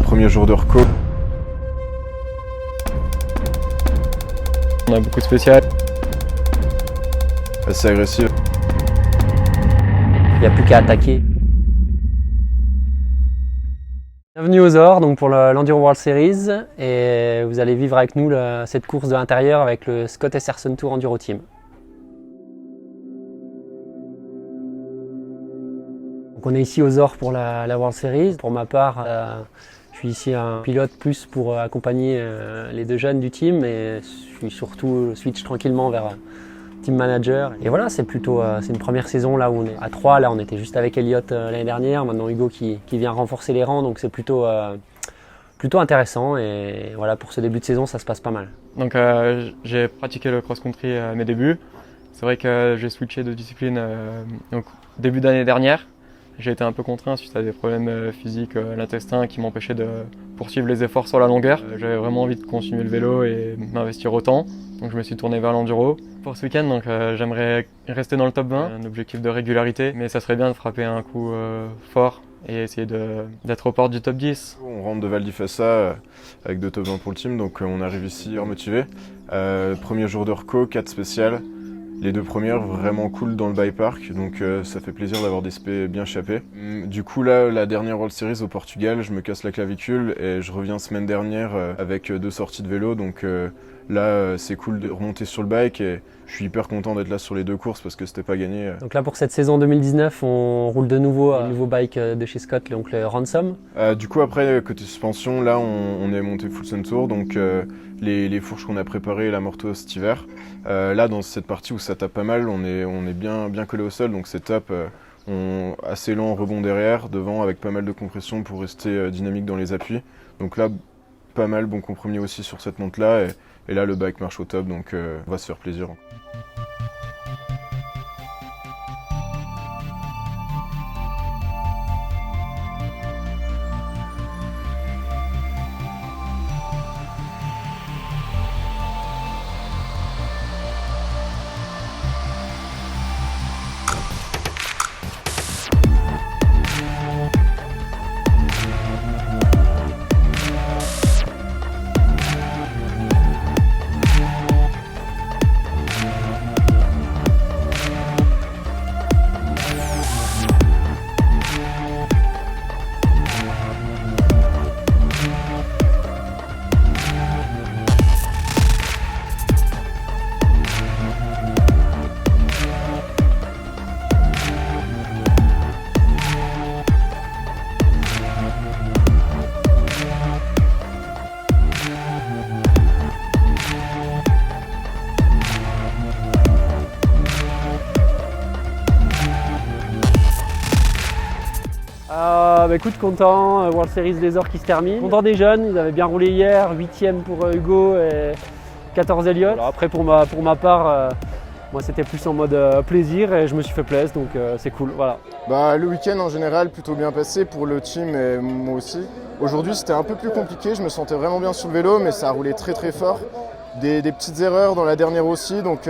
Premier jour de reco. On a beaucoup de spécial. Assez agressif. Il n'y a plus qu'à attaquer. Bienvenue aux Ors donc pour l'Enduro World Series et vous allez vivre avec nous cette course de l'intérieur avec le Scott SR Sun Tour Enduro Team. Donc on est ici aux Ors pour la World Series. Pour ma part, je suis ici un pilote plus pour accompagner les deux jeunes du team et je suis surtout switch tranquillement vers team manager. Et voilà, c'est une première saison là où on est à 3. Là on était juste avec Elliot l'année dernière, maintenant Hugo qui vient renforcer les rangs, donc c'est plutôt intéressant et voilà, pour ce début de saison ça se passe pas mal. Donc j'ai pratiqué le cross-country à mes débuts. C'est vrai que j'ai switché de discipline donc, début d'année dernière. J'ai été un peu contraint suite à des problèmes physiques à l'intestin qui m'empêchaient de poursuivre les efforts sur la longueur. J'avais vraiment envie de continuer le vélo et m'investir autant, donc je me suis tourné vers l'enduro. Pour ce week-end, donc j'aimerais rester dans le top 20, un objectif de régularité, mais ça serait bien de frapper un coup fort et essayer d'être aux portes du top 10. On rentre de Val di Fassa avec 2 top 20 pour le team, donc on arrive ici motivé. Premier jour de reco, 4 spéciales. Les 2 premières vraiment cool dans le bike park, donc ça fait plaisir d'avoir des spé bien échappés. Du coup là, la dernière World Series au Portugal, je me casse la clavicule et je reviens semaine dernière avec 2 sorties de vélo, donc là c'est cool de remonter sur le bike et je suis hyper content d'être là sur les 2 courses parce que c'était pas gagné. Donc là pour cette saison 2019, on roule de nouveau un nouveau bike de chez Scott, donc le Ransom. Du coup après côté suspension, là on est monté full Sun Tour, donc les fourches qu'on a préparées, la Morto cet hiver. Là dans cette partie où ça tape pas mal, on est bien collé au sol, donc c'est top. Assez lent, rebond derrière, devant avec pas mal de compression pour rester dynamique dans les appuis. Donc là pas mal, bon compromis aussi sur cette monte là et là le bike marche au top, donc on va se faire plaisir. Écoute, content, World Series des Ors qui se termine. Content des jeunes, ils avaient bien roulé hier, 8e pour Hugo et 14 Elliot. Alors après pour ma part, moi c'était plus en mode plaisir et je me suis fait plaisir, donc c'est cool, voilà. Le week-end en général plutôt bien passé pour le team et moi aussi. Aujourd'hui c'était un peu plus compliqué, je me sentais vraiment bien sur le vélo mais ça a roulé très très fort. Des petites erreurs dans la dernière aussi, donc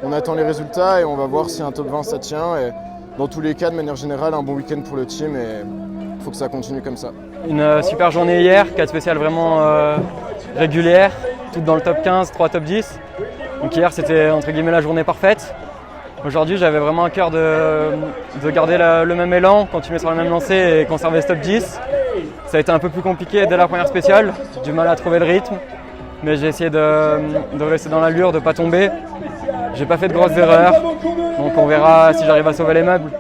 on attend les résultats et on va voir si un top 20 ça tient. Et dans tous les cas, de manière générale, un bon week-end pour le team et il faut que ça continue comme ça. Une super journée hier, 4 spéciales vraiment régulières, toutes dans le top 15, 3 top 10. Donc hier c'était entre guillemets la journée parfaite. Aujourd'hui j'avais vraiment à cœur de garder le même élan, continuer sur la même lancée et conserver ce top 10. Ça a été un peu plus compliqué dès la première spéciale, du mal à trouver le rythme. Mais j'ai essayé de rester dans l'allure, de ne pas tomber. J'ai pas fait de grosses erreurs, donc on verra si j'arrive à sauver les meubles.